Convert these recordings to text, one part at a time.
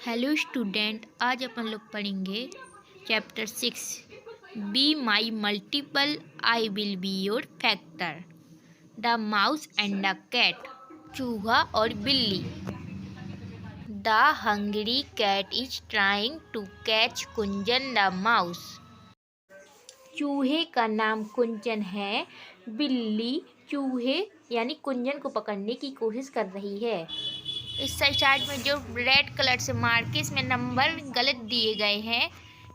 Hello student, आज अपन लोग पढ़ेंगे chapter 6 be my multiple I will be your factor. The mouse and the cat, चूहा और बिल्ली। The hungry cat is trying to catch Kunjan the mouse. चूहे का नाम कुंजन है, बिल्ली चूहे यानी कुंजन को पकड़ने की कोशिश कर रही है। इस साइड में जो रेड कलर से मार के इसमें नंबर गलत दिए गए हैं,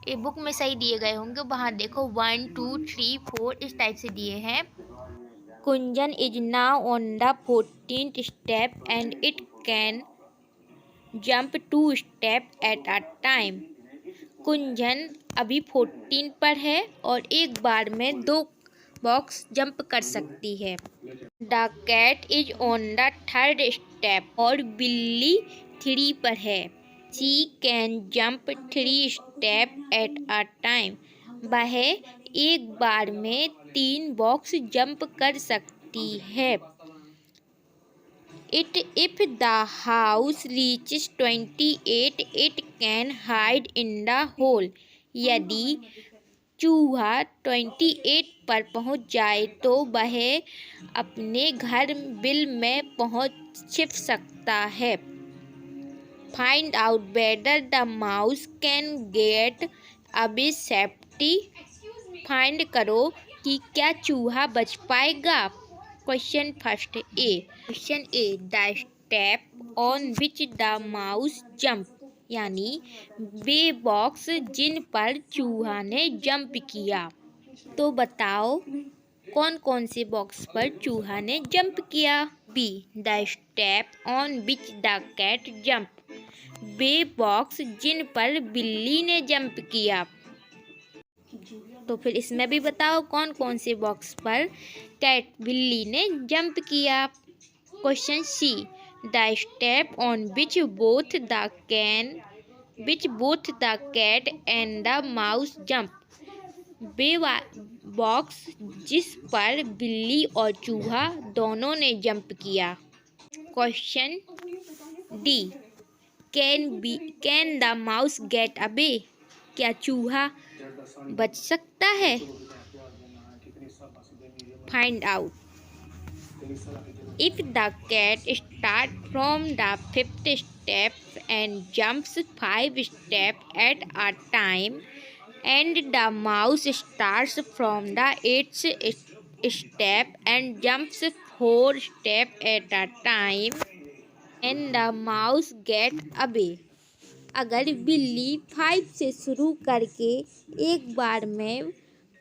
ये बुक में सही दिए गए होंगे, वहाँ देखो 1 2 3 4 इस टाइप से दिए हैं। Kunjan is now on the 14th step and it can jump 2 step at a time. Kunjan अभी 14 पर है और एक बार में 2 बॉक्स जंप कर सकती है। The cat is on the 3rd step और बिल्ली 3 पर है। She can jump 3 step at a time. वह एक बार में 3 बॉक्स जंप कर सकती है। If the house reaches 28, it can hide in the hole. यदि चूहा 28 पर पहुंच जाए तो वह अपने घर बिल में छिप सकता है। Find out whether the mouse can get away safely. Find करो कि क्या चूहा बच पाएगा। Question first A. Question A, the step on which the mouse jump, यानी वे बॉक्स जिन पर चूहा ने जंप किया। तो बताओ कौन कौन से बॉक्स पर चूहा ने जंप किया। B, the step on which the cat jump, वे बॉक्स जिन पर बिल्ली ने जंप किया। तो फिर इसमें भी बताओ कौन कौन से बॉक्स पर कैट बिल्ली ने जंप किया। Question C, the step on which both the cat and the mouse jump, वे बॉक्स जिस पर बिल्ली और चूहा दोनों ने जंप किया। Question D, can the mouse get away, क्या चूहा बच सकता है। Find out. If the cat start from the 5th step and jumps 5 step at a time and the mouse starts from the 8th step and jumps 4 step at a time and the mouse get away. अगर बिल्ली 5 से शुरू करके एक बार में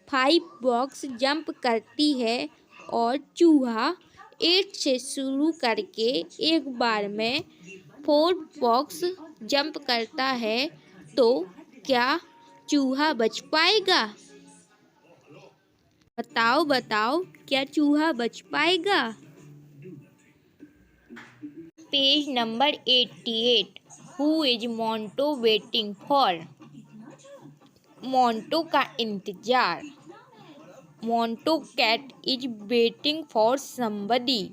5 box jump करती है और चूहा 8 से शुरू करके एक बार में 4 बॉक्स जंप करता है, तो क्या चूहा बच पाएगा। बताओ क्या चूहा बच पाएगा। Page number 88। Who is Monto waiting for, Monto का इंतजार। Monto cat is waiting for somebody,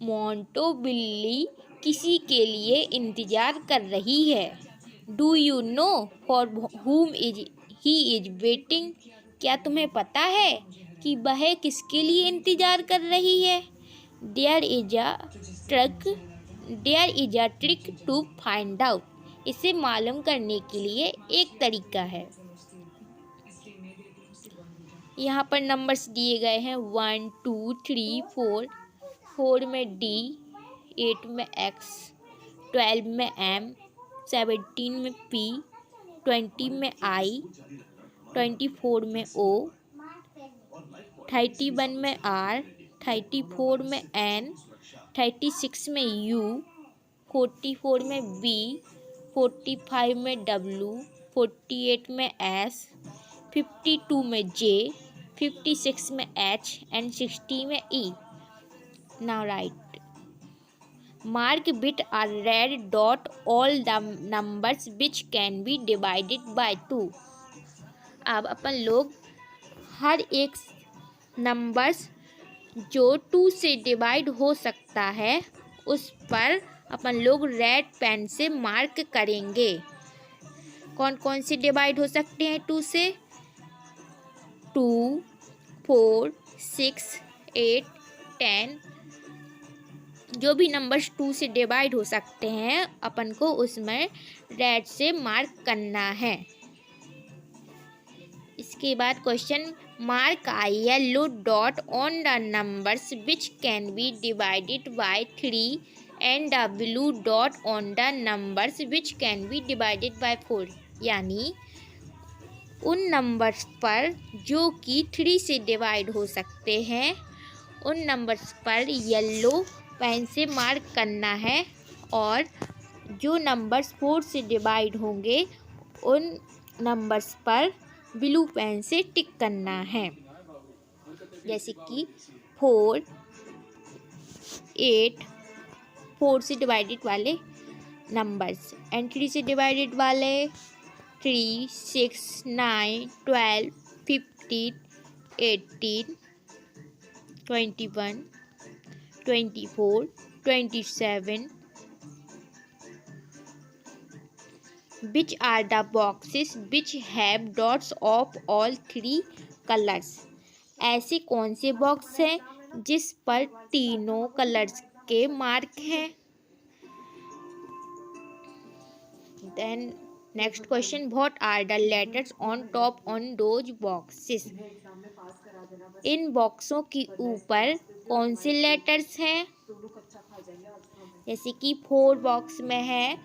Monto बिल्ली किसी के लिए इंतजार कर रही है। Do you know for whom he is waiting, क्या तुम्हें पता है कि वह किसके लिए इंतजार कर रही है। There is a trick to find out, इसे मालूम करने के लिए एक तरीका है। यहाँ पर नंबर्स दिए गए हैं 1 2 3 4। 4 में डी, 8 में एक्स, 12 में एम, 17 में पी, 20 में आई, 24 में ओ, 31 में आर, 34 में एन, 36 में यू, 44 में बी, 45 में डब्लू, 48 में एस, 52 में जे, 56 में एच एंड 60 में ई। Now write. Mark with a red dot all the numbers which can be divided by 2. अब अपन लोग हर एक नंबर्स जो 2 से डिवाइड हो सकता है उस पर अपन लोग रेड पेन से मार्क करेंगे। कौन कौन से डिवाइड हो सकते हैं 2 से? 2, 4, 6, 8, 10। जो भी नंबर्स 2 से डिवाइड हो सकते हैं अपन को उसमें रेड से मार्क करना है। इसके बाद question, mark a yellow dot on the numbers which can be divided by 3 and a blue dot on the numbers which can be divided by 4। यानी उन नंबर्स पर जो कि 3 से डिवाइड हो सकते हैं उन नंबर्स पर येलो पेन से मार्क करना है और जो नंबर्स 4 से डिवाइड होंगे उन नंबर्स पर ब्लू पेन से टिक करना है। जैसे कि 4, 8, 4 से डिवाइडेड वाले नंबर्स एंड 3 से डिवाइडेड वाले 3, 6, 9, 12, 15, 18, 21, 24, 27। Which are the boxes which have dots of all 3 colors? ऐसे कौन से बॉक्स हैं जिस पर तीनों कलर्स के मार्क हैं? Then next question, what are the letters on top on those boxes? इन बॉक्सों के ऊपर कौन से लेटर्स हैं? जैसे कि 4 बॉक्स में है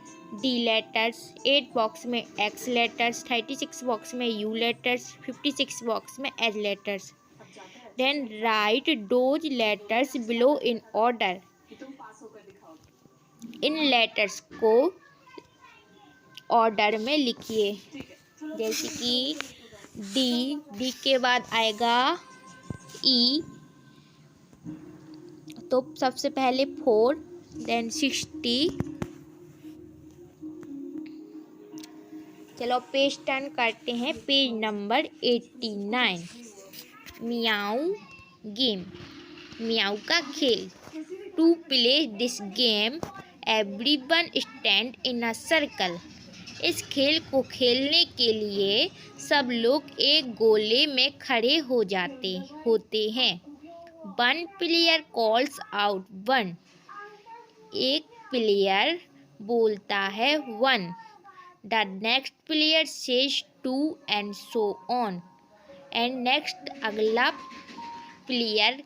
डी लेटर्स, 8 बॉक्स में एक्स लेटर्स, 36 बॉक्स में यू लेटर्स, 56 बॉक्स में H letters. Then write those letters below in order. इन लेटर्स को ऑर्डर में लिखिए। जैसे कि डी के बाद आएगा ई, तो सबसे पहले 4, देन 60। चलो पेज टर्न करते हैं, पेज नंबर 89। मियाऊ गेम, मियाऊ का खेल। To play this game everyone stand in a circle. इस खेल को खेलने के लिए सब लोग एक गोले में खड़े होते हैं। 1 प्लेयर कॉल्स आउट 1। एक प्लेयर बोलता है 1। The next player says 2 and so on। And next अगला प्लेयर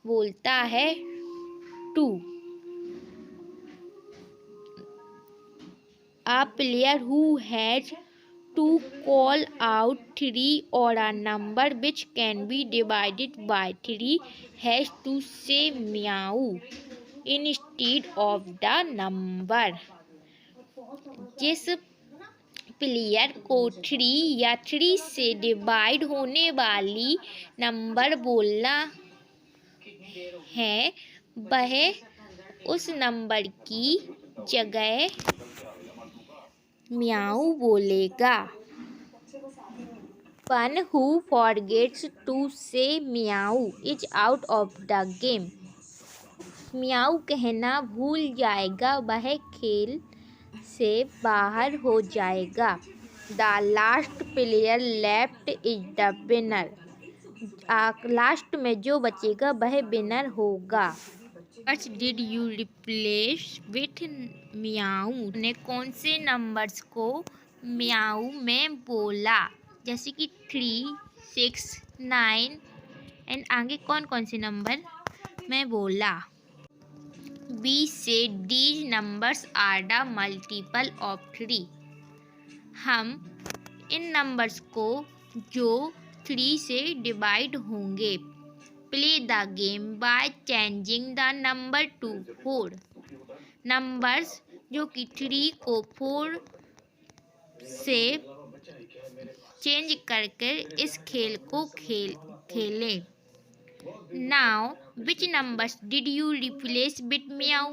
बोलता है 2। A player who has to call out 3 or a number which can be divided by 3 has to say meow instead of the number। जिस player को 3 या 3 से divide होने वाली number बोलना है वह उस नंबर की जगह म्याऊ बोलेगा। One who forgets to say meow is out of the game. म्याऊ कहना भूल जाएगा वह खेल से बाहर हो जाएगा। The last player left is the winner. Last में जो बचेगा वह विनर होगा। What did you replace with म्याऊ? ने कौन से नंबर्स को म्याऊ में बोला? जैसे कि 3, 6, 9 एंड आगे कौन कौन से नंबर में बोला? We said these numbers are the multiple of 3। हम इन नंबर्स को जो 3 से डिवाइड होंगे। Play the game by changing the number two 4। Numbers जो कि 3 को 4 से चेंज करके इस खेल को खेलें। Now which numbers did you replace with meow?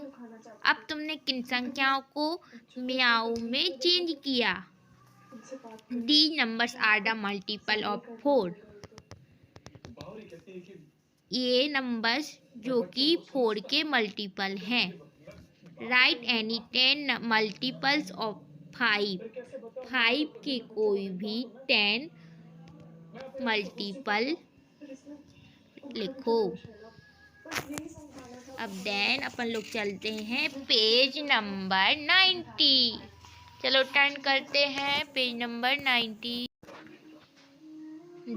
अब तुमने किन संख्याओं को म्याऊ में चेंज किया? The numbers are the multiple of 4। ये नंबर्स जो कि 4 के मल्टीपल हैं। Right any 10 multiples of 5। 5 के कोई भी 10 मल्टीपल लिखो। अब देन अपन लोग चलते हैं पेज नंबर 90। चलो टर्न करते हैं पेज नंबर 90।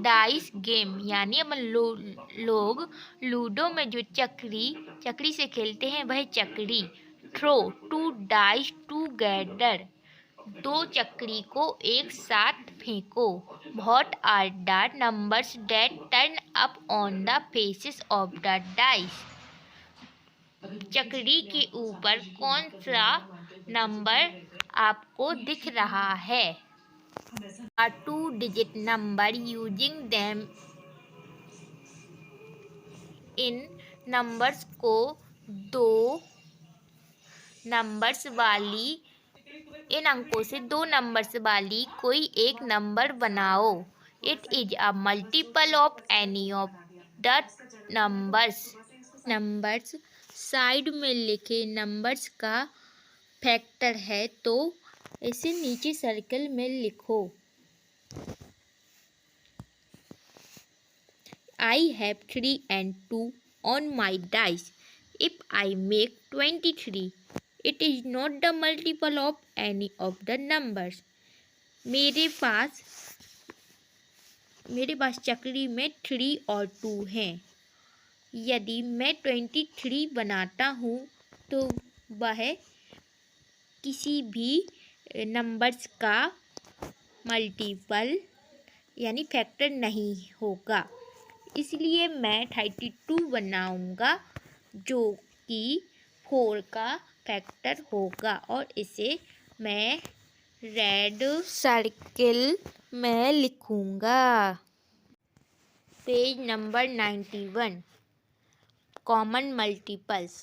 डाइस गेम यानी अपन लोग लूडो में जो चक्री से खेलते हैं वह चक्री। थ्रो 2 डाइस टूगेदर, 2 चक्री को एक साथ फेंको। What are the numbers that turn up on the faces of the dice. चक्री के ऊपर कौन सा नंबर आपको दिख रहा है। A 2-digit number using them in numbers को 2 नंबर्स वाली इन अंकों से 2 नंबर्स वाली कोई एक नंबर बनाओ। It is a multiple of any of the numbers side में लिखे नंबर्स का फैक्टर है तो इसे नीचे सर्कल में लिखो। I have 3 and 2 on my dice. If I make 23, it is not the multiple of any of the numbers. मेरे पास चक्री में 3 और 2 हैं। यदि मैं 23 बनाता हूँ तो वह किसी भी नंबर्स का मल्टीपल यानी फैक्टर नहीं होगा। इसलिए मैं 32 बनाऊंगा जो कि 4 का फैक्टर होगा और इसे मैं रेड सर्किल में लिखूंगा। Page number 91। Common multiples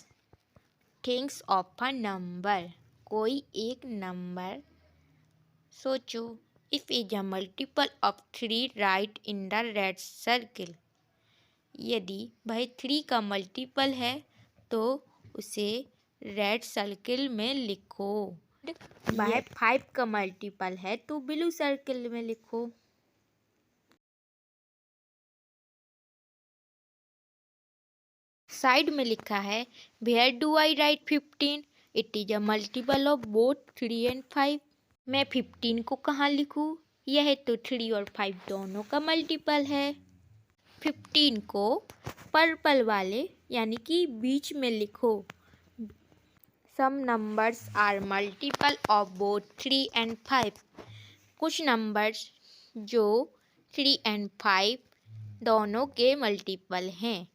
things of a number. कोई एक नंबर सोचो। If is a multiple of 3 right in the red circle. यदि वह 3 का मल्टीपल है तो उसे रेड सर्किल में लिखो। वह 5 का मल्टीपल है तो ब्लू सर्किल में लिखो। साइड में लिखा है where do I write 15। It is a multiple of both 3 and 5। मैं 15 को कहाँ लिखूँ? यह तो 3 और 5 दोनों का मल्टीपल है। 15 को पर्पल वाले यानी कि बीच में लिखो। Some numbers are multiple of both 3 and 5। कुछ नंबर्स जो 3 and 5 दोनों के मल्टीपल हैं।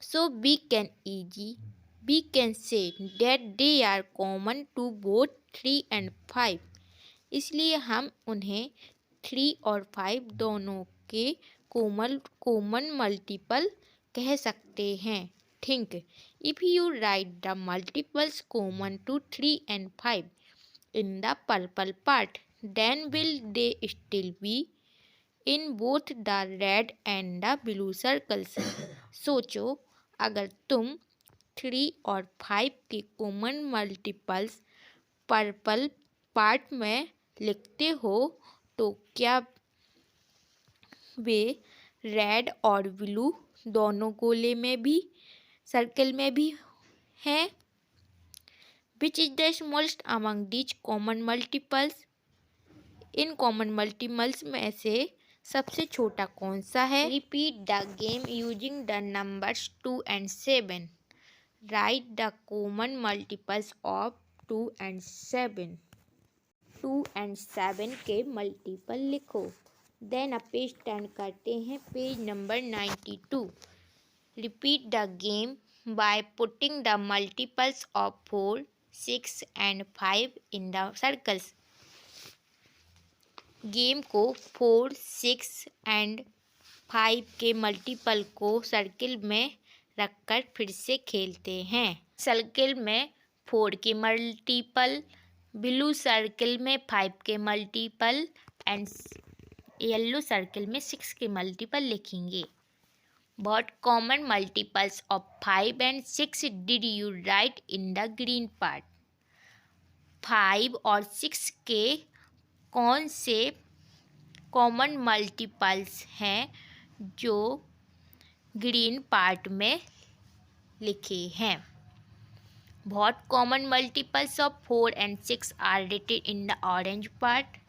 So we can say that they are common to both 3 and 5। इसलिए हम उन्हें 3 और 5 दोनों के कॉमन मल्टीपल कह सकते हैं। Think, if you write the multiples common to 3 and 5 in the purple part, then will they still be in both the red and the blue circles? सोचो, अगर तुम 3 और 5 के कॉमन मल्टीपल्स पर्पल पार्ट में लिखते हो तो क्या वे रेड और ब्लू दोनों गोले में भी सर्कल में भी हैं? Which is the smallest among these common multiples. In common multiples में से सबसे छोटा कौन सा है? Repeat the game using the numbers 2 and 7। Right the common multiples of 2 and 7। 2 and 7 के मल्टीपल लिखो। देन अब पेज टर्न करते हैं page number 92। Repeat the game by putting the multiples of 4, 6 and 5 in the circles. Game को 4, 6 and 5 के multiple को circle में रखकर फिर से खेलते हैं। सर्किल में 4 के मल्टीपल, ब्लू सर्किल में 5 के मल्टीपल एंड येलो सर्किल में 6 के मल्टीपल लिखेंगे। What common multiples of 5 and 6 did you write in the green part? 5 और 6 के कौन से कॉमन मल्टीपल्स हैं जो ग्रीन पार्ट में लिखे हैं? What common multiples of 4 and 6 are written in the orange part?